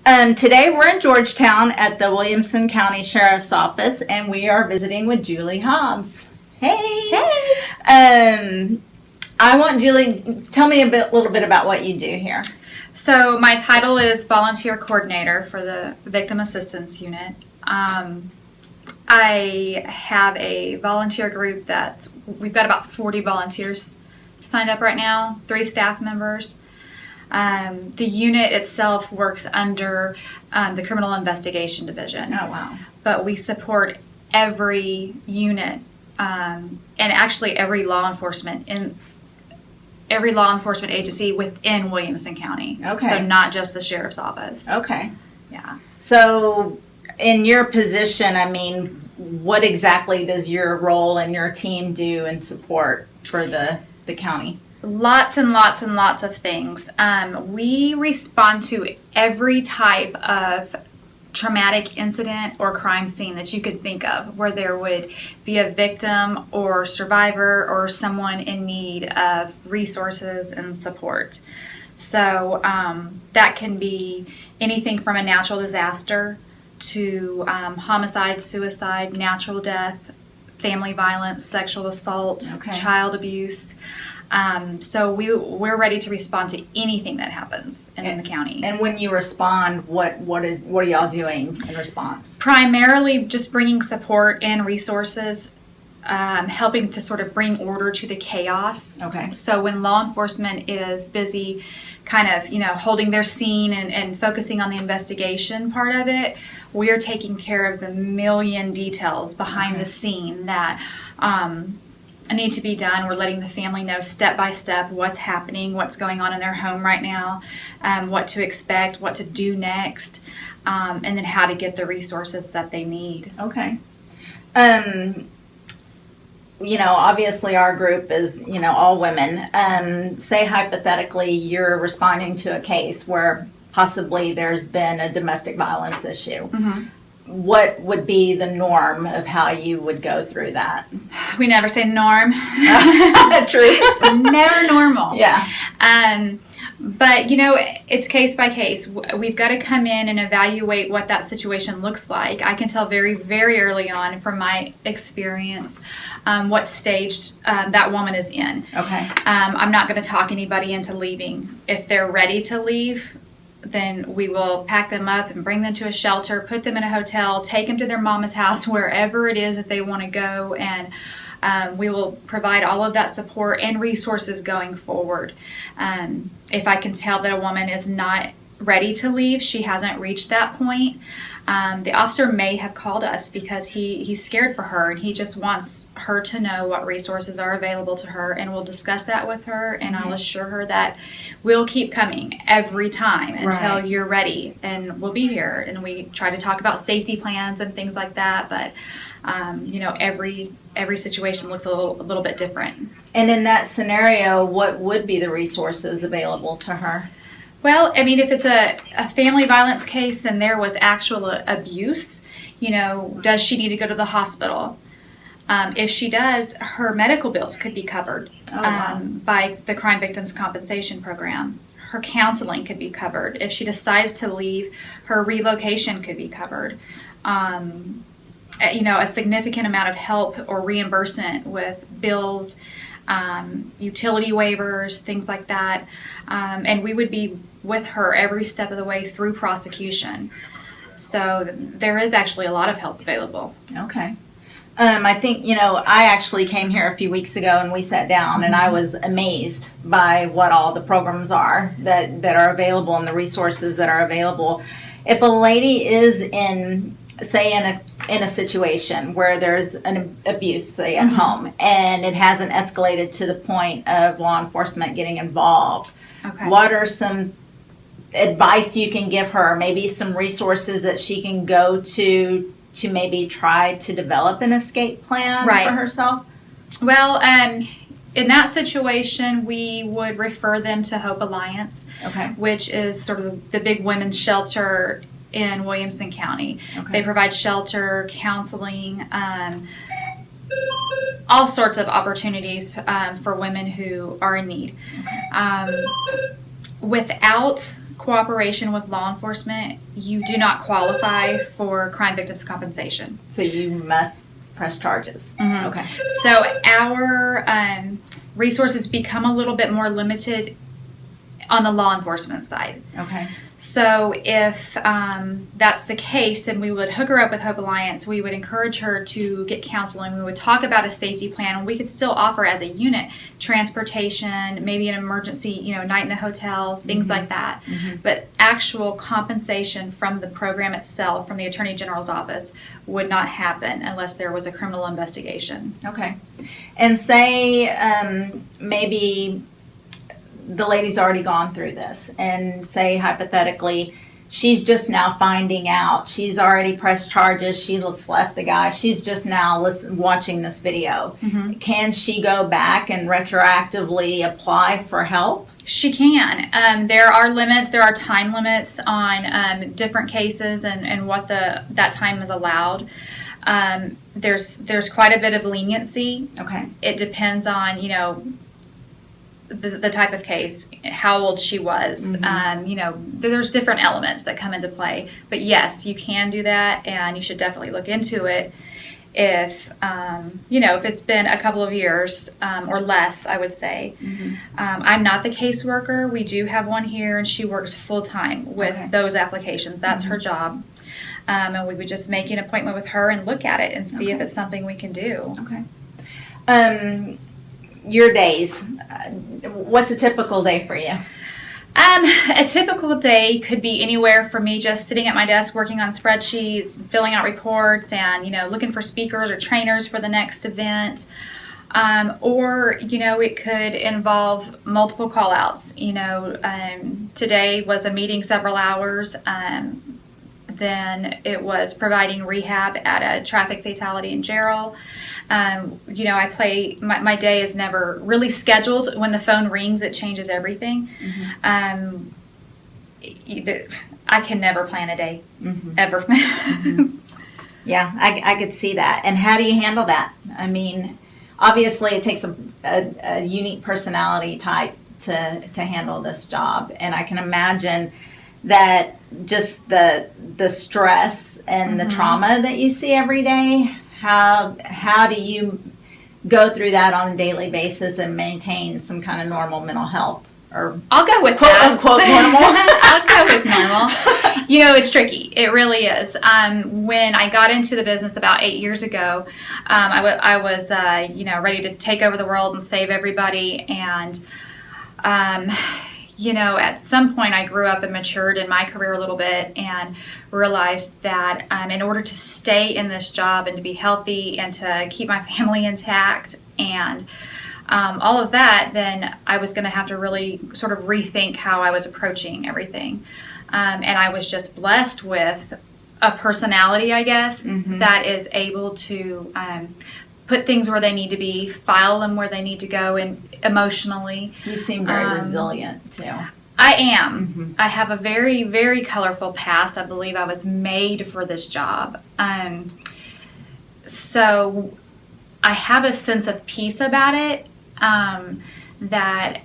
Today we're in Georgetown at the Williamson County Sheriff's Office, and we are visiting with Julie Hobbs. Hey! Hey! I want Julie, tell me little bit about what you do here. So my title is Volunteer Coordinator for the Victim Assistance Unit. I have a volunteer group we've got about 40 volunteers signed up right now, 3 staff members. The unit itself works under the Criminal Investigation Division. Oh, wow. But we support every unit and actually every law enforcement agency within Williamson County. Okay. So not just the sheriff's office. Okay. Yeah. So in your position, what exactly does your role and your team do in support for the county? Lots and lots and lots of things. We respond to every type of traumatic incident or crime scene that you could think of, where there would be a victim or survivor or someone in need of resources and support. So that can be anything from a natural disaster to homicide, suicide, natural death, family violence, sexual assault, child abuse. So we're ready to respond to anything that happens in the county. And when you respond, what are y'all doing in response? Primarily just bringing support and resources, helping to sort of bring order to the chaos. Okay. So when law enforcement is busy kind of, holding their scene and focusing on the investigation part of it, we are taking care of the million details behind the scene that need to be done. We're letting the family know step by step what's happening, what's going on in their home right now, what to expect, what to do next, and then how to get the resources that they need. Okay. Obviously our group is, all women. Say hypothetically you're responding to a case where possibly there's been a domestic violence issue. Mm-hmm. What would be the norm of how you would go through that? We never say norm. True. Never normal. Yeah. But, it's case by case. We've got to come in and evaluate what that situation looks like. I can tell very, very early on from my experience what stage that woman is in. Okay. I'm not going to talk anybody into leaving. If they're ready to leave, then we will pack them up and bring them to a shelter, put them in a hotel, take them to their mama's house, wherever it is that they want to go, and we will provide all of that support and resources going forward. If I can tell that a woman is not ready to leave, she hasn't reached that point, the officer may have called us because he's scared for her and he just wants her to know what resources are available to her, and we'll discuss that with her, and I'll assure her that we'll keep coming every time until you're ready, and we'll be here. And we try to talk about safety plans and things like that, but every situation looks a little bit different. And in that scenario, what would be the resources available to her? Well, if it's a family violence case and there was actual abuse, does she need to go to the hospital? If she does, her medical bills could be covered by the Crime Victims Compensation Program. Her counseling could be covered. If she decides to leave, her relocation could be covered. A significant amount of help or reimbursement with bills, utility waivers, things like that. And we would be with her every step of the way through prosecution. So there is actually a lot of help available. Okay. I think, I actually came here a few weeks ago and we sat down and I was amazed by what all the programs are that are available and the resources that are available. If a lady is in a situation where there's an abuse, say at home, and it hasn't escalated to the point of law enforcement getting involved, what are some advice you can give her, maybe some resources that she can go to maybe try to develop an escape plan for herself? Well, in that situation, we would refer them to Hope Alliance, which is sort of the big women's shelter in Williamson County. They provide shelter, counseling, all sorts of opportunities for women who are in need. Without cooperation with law enforcement, you do not qualify for crime victims compensation. So you must press charges. Mhm. Okay. So our resources become a little bit more limited on the law enforcement side. Okay. So if that's the case, then we would hook her up with Hope Alliance. We would encourage her to get counseling. We would talk about a safety plan, and we could still offer as a unit transportation, maybe an emergency, night in a hotel, things like that. Mm-hmm. But actual compensation from the program itself, from the Attorney General's office, would not happen unless there was a criminal investigation. Okay. And say maybe the lady's already gone through this, and say hypothetically she's just now finding out, she's already pressed charges, she just left the guy, she's just now watching this video. Mm-hmm. Can she go back and retroactively apply for help? She can. There are limits. There are time limits on different cases and what that time is allowed. There's quite a bit of leniency. Okay. It depends on the type of case, how old she was. There's different elements that come into play. But yes, you can do that, and you should definitely look into it. If if it's been a couple of years or less, I would say. Mm-hmm. I'm not the caseworker. We do have one here, and she works full time with those applications. That's her job, and we would just make an appointment with her and look at it and see if it's something we can do. Okay. Your days. What's a typical day for you? A typical day could be anywhere from me just sitting at my desk working on spreadsheets, filling out reports, and looking for speakers or trainers for the next event. Or it could involve multiple call outs. Today was a meeting several hours. Then it was providing rehab at a traffic fatality in Jarrell. I play, my day is never really scheduled. When the phone rings, it changes everything. Mm-hmm. I can never plan a day, ever. Mm-hmm. Yeah, I could see that. And how do you handle that? I mean, obviously it takes a unique personality type to handle this job. And I can imagine that just the stress and the trauma that you see every day, how do you go through that on a daily basis and maintain some kind of normal mental health? Or I'll go with quote that. unquote normal. I'll go with normal. It's tricky. It really is. When I got into the business about 8 years ago, I was ready to take over the world and save everybody. And at some point I grew up and matured in my career a little bit and realized that in order to stay in this job and to be healthy and to keep my family intact and all of that, then I was going to have to really sort of rethink how I was approaching everything. And I was just blessed with a personality, I guess, that is able to put things where they need to be, file them where they need to go, and emotionally. You seem very resilient, too. I am. Mm-hmm. I have a very, very colorful past. I believe I was made for this job. So I have a sense of peace about it that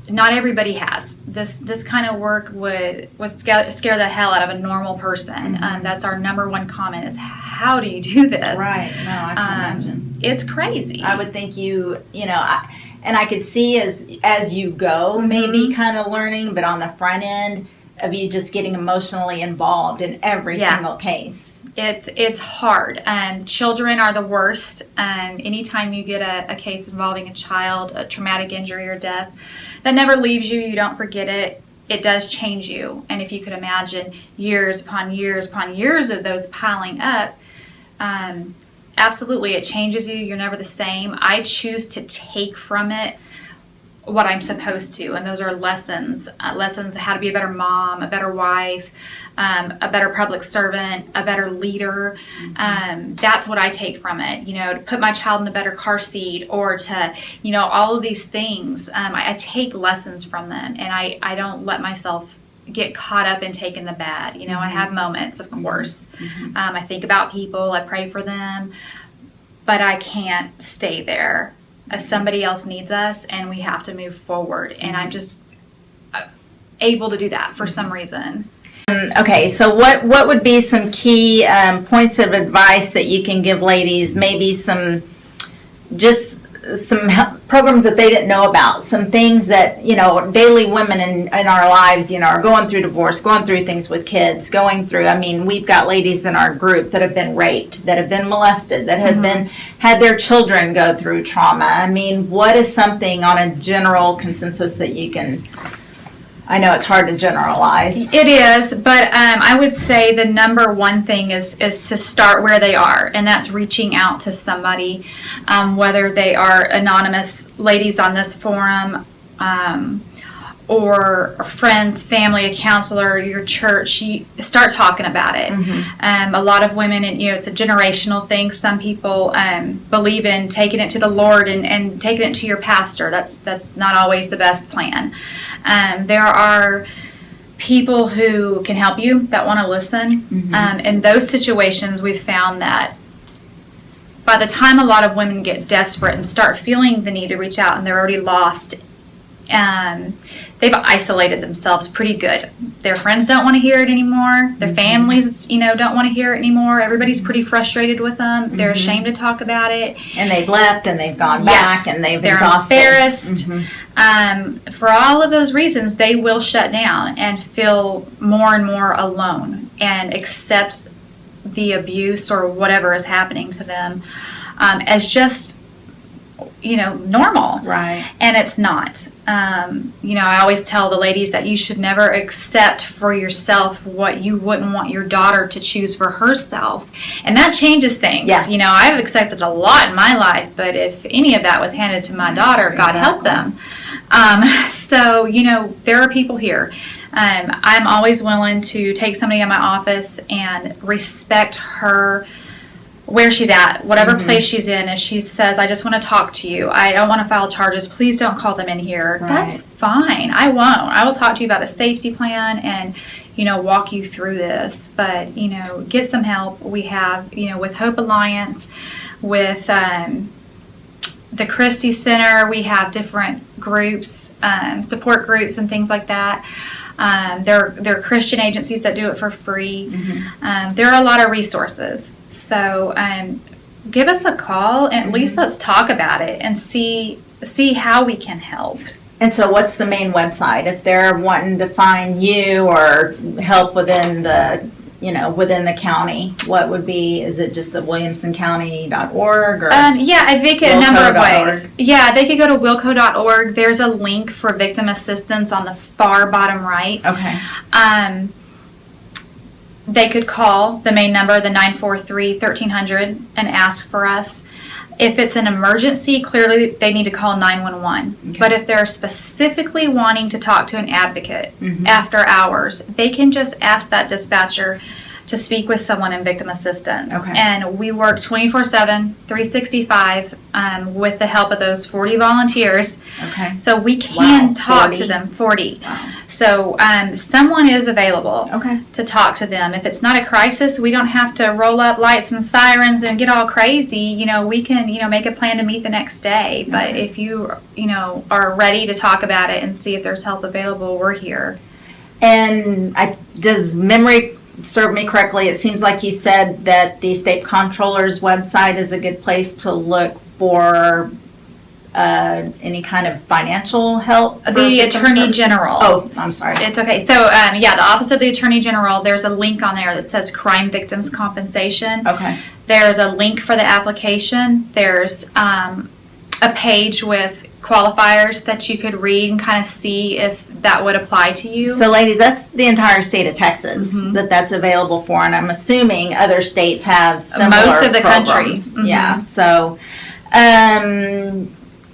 not everybody has. This kind of work would scare the hell out of a normal person. That's our number one comment is, how do you do this? Right. No, I can imagine. It's crazy. I would think and I could see as you go, maybe kind of learning, but on the front end of you just getting emotionally involved in every single case. It's hard. Children are the worst. Anytime you get a case involving a child, a traumatic injury or death, that never leaves you. You don't forget it. It does change you. And if you could imagine years upon years upon years of those piling up, absolutely, it changes you. You're never the same. I choose to take from it what I'm supposed to, and those are lessons how to be a better mom, a better wife, a better public servant, a better leader. That's what I take from it, to put my child in a better car seat, or to, all of these things. I take lessons from them, and I don't let myself get caught up in taking the bad. I have moments, of course. I think about people, I pray for them, but I can't stay there. Somebody else needs us, and we have to move forward. And able to do that for some reason. Okay, so what would be some key points of advice that you can give ladies? Maybe some programs that they didn't know about, some things that, daily women in our lives, are going through divorce, going through things with kids, going through, we've got ladies in our group that have been raped, that have been molested, that have had their children go through trauma. What is something on a general consensus that you can, I know it's hard to generalize. It is, but I would say the number one thing is to start where they are, and that's reaching out to somebody, whether they are anonymous ladies on this forum, or friends, family, a counselor, your church. You start talking about it. A lot of women, and it's a generational thing. Some people believe in taking it to the Lord and taking it to your pastor. That's not always the best plan. There are people who can help you that want to listen. In those situations, we've found that by the time a lot of women get desperate and start feeling the need to reach out, and they're already lost, they've isolated themselves pretty good. Their friends don't want to hear it anymore. Their families, don't want to hear it anymore. Everybody's pretty frustrated with them. They're ashamed to talk about it. And they've left, and they've gone back, and they're exhausted. Embarrassed. For all of those reasons, they will shut down and feel more and more alone and accept the abuse or whatever is happening to them as just normal. Right. And it's not. I always tell the ladies that you should never accept for yourself what you wouldn't want your daughter to choose for herself. And that changes things. Yeah. I've accepted a lot in my life, but if any of that was handed to my daughter, God help them. So, there are people here. I'm always willing to take somebody in my office and respect her where she's at, whatever place she's in. If she says, I just want to talk to you, I don't want to file charges, please don't call them in here. Right. That's fine. I won't. I will talk to you about a safety plan and, walk you through this. But, get some help. We have, with Hope Alliance, with the Christie Center, we have different groups, support groups and things like that. There are Christian agencies that do it for free. There are a lot of resources. So give us a call and at least let's talk about it and see how we can help. And so what's the main website? If they're wanting to find you or help within the county, what would be, is it just the williamsoncounty.org or? Yeah, they could, a number of wilco.org? ways. Yeah, they could go to wilco.org. There's a link for victim assistance on the far bottom right. Okay. They could call the main number, the 943-1300, and ask for us. If it's an emergency, clearly they need to call 911. Okay. But if they're specifically wanting to talk to an advocate after hours, they can just ask that dispatcher to speak with someone in victim assistance. Okay. And we work 24/7, 365 with the help of those 40 volunteers. Okay. So we can Wow, talk 40? to them, 40. Wow. So someone is available Okay. to talk to them. If it's not a crisis, we don't have to roll up lights and sirens and get all crazy. We can, make a plan to meet the next day. But Okay. if you, are ready to talk about it and see if there's help available, we're here. And does memory serve me correctly? It seems like you said that the state comptroller's website is a good place to look for any kind of financial help? The Attorney General. Oh, I'm sorry. It's okay. So, the Office of the Attorney General, there's a link on there that says Crime Victims Compensation. Okay. There's a link for the application. There's a page with qualifiers that you could read and kind of see if that would apply to you. So, ladies, that's the entire state of Texas that's available for, and I'm assuming other states have similar Most of the programs. country. Yeah. So,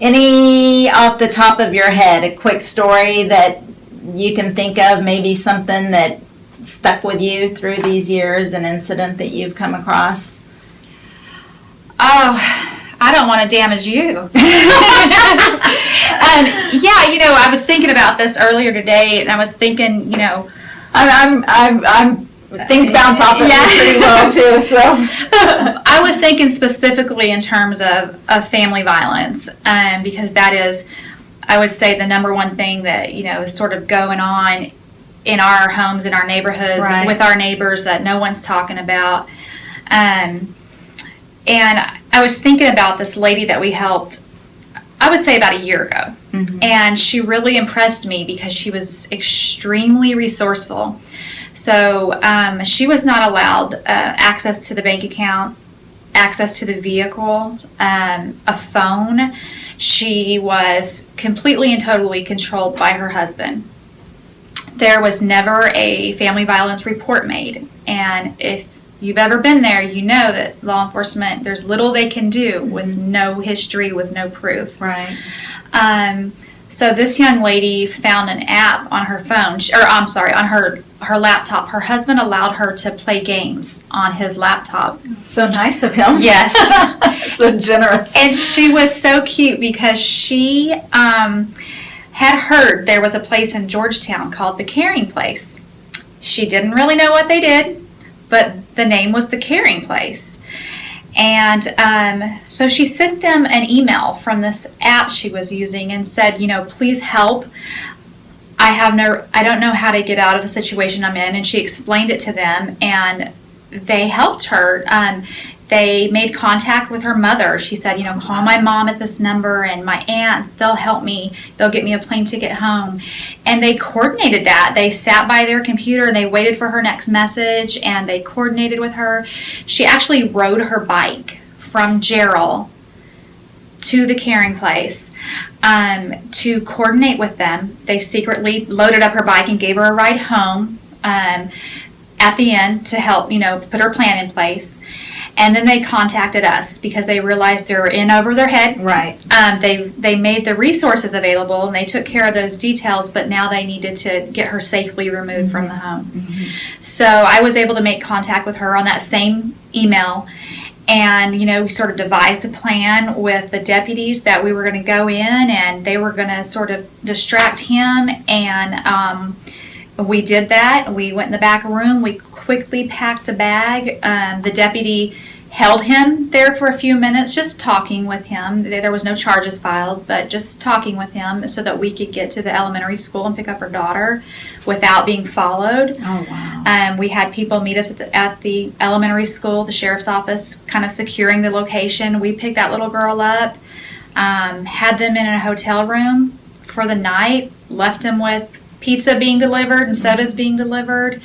any off the top of your head, a quick story that you can think of, maybe something that stuck with you through these years, an incident that you've come across? Oh, I don't want to damage you. I was thinking about this earlier today, and I was thinking, I'm things bounce off of me pretty well too. So I was thinking specifically in terms of family violence, because that is, I would say, the number one thing that is sort of going on in our homes, in our neighborhoods, Right. with our neighbors that no one's talking about. And I was thinking about this lady that we helped, I would say about a year ago. Mhm. And she really impressed me because she was extremely resourceful. So she was not allowed access to the bank account, access to the vehicle, a phone. She was completely and totally controlled by her husband. There was never a family violence report made. And if you've ever been there, you know that law enforcement, there's little they can do with no history, with no proof. Right. So this young lady found an app on her phone, on her laptop. Her husband allowed her to play games on his laptop. So nice of him. Yes. So generous. And she was so cute because she had heard there was a place in Georgetown called The Caring Place. She didn't really know what they did, but the name was The Caring Place. And so she sent them an email from this app she was using and said, please help. I don't know how to get out of the situation I'm in. And she explained it to them, and they helped her. They made contact with her mother. She said, call my mom at this number and my aunts. They'll help me. They'll get me a plane ticket home. And they coordinated that. They sat by their computer and they waited for her next message, and they coordinated with her. She actually rode her bike from Gerald to the Caring Place to coordinate with them. They secretly loaded up her bike and gave her a ride home at the end to help, put her plan in place. And then they contacted us because they realized they were in over their head. Right. They made the resources available and they took care of those details, but now they needed to get her safely removed from the home. Mm-hmm. So I was able to make contact with her on that same email. And, we sort of devised a plan with the deputies that we were going to go in and they were going to sort of distract him. And we did that. We went in the back room. We quickly packed a bag. The deputy held him there for a few minutes, just talking with him. There was no charges filed, but just talking with him so that we could get to the elementary school and pick up her daughter without being followed. Oh, wow. We had people meet us at the elementary school, the sheriff's office, kind of securing the location. We picked that little girl up, had them in a hotel room for the night, left them with pizza being delivered and sodas being delivered.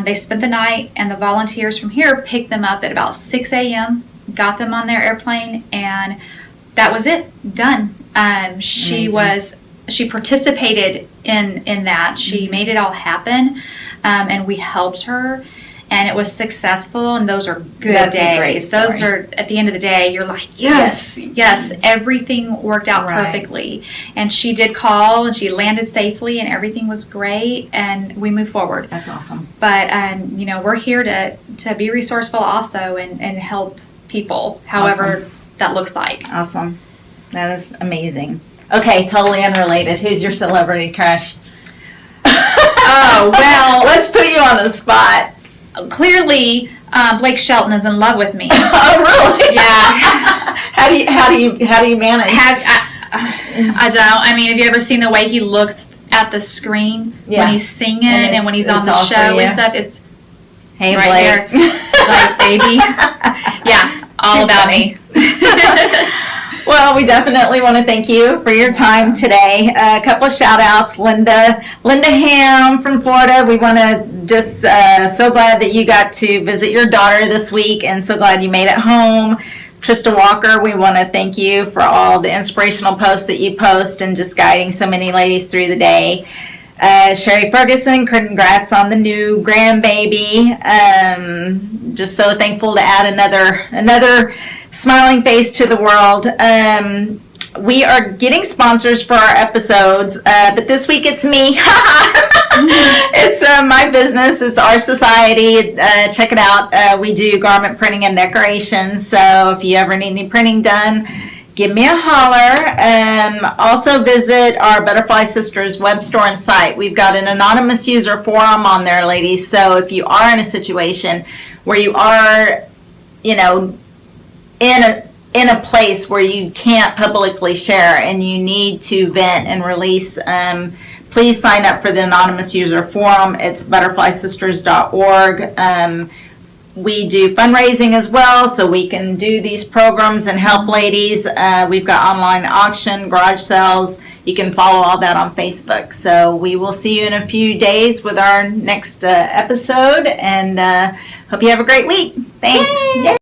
They spent the night, and the volunteers from here picked them up at about 6 a.m., got them on their airplane, and that was it. Done. She participated in that. She made it all happen, and we helped her, and it was successful, and those are good That's a great days. story. Those are, at the end of the day, you're like, yes, everything worked out Right. perfectly. And she did call, and she landed safely, and everything was great, and we moved forward. That's awesome. But, we're here to be resourceful also and help people, however Awesome. that looks like. Awesome. That is amazing. Okay, totally unrelated. Who's your celebrity crush? Oh, well, Let's put you on the spot. clearly Blake Shelton is in love with me. Oh, really? Yeah. How do you manage? I don't. I mean, have you ever seen the way he looks at the screen Yeah. when he's singing And and when he's on it's the all for show you. and stuff? It's Hey, right Blake. like, baby. Yeah, all Too about funny. me. Well, we definitely want to thank you for your time today. A couple of shout outs. Linda Ham from Florida. We want to just so glad that you got to visit your daughter this week and so glad you made it home. Trista Walker, we want to thank you for all the inspirational posts that you post and just guiding so many ladies through the day. Sherry Ferguson, congrats on the new grandbaby. Just so thankful to add another smiling face to the world. We are getting sponsors for our episodes, but this week it's me. It's my business. It's our society. Check it out. We do garment printing and decoration. So if you ever need any printing done, give me a holler. Also visit our Butterfly Sisters web store and site. We've got an anonymous user forum on there, ladies. So if you are in a situation where you are, in a place where you can't publicly share and you need to vent and release, please sign up for the Anonymous User Forum. It's butterflysisters.org. We do fundraising as well, so we can do these programs and help ladies. We've got online auction, garage sales. You can follow all that on Facebook. So we will see you in a few days with our next episode, and hope you have a great week. Thanks. Yay.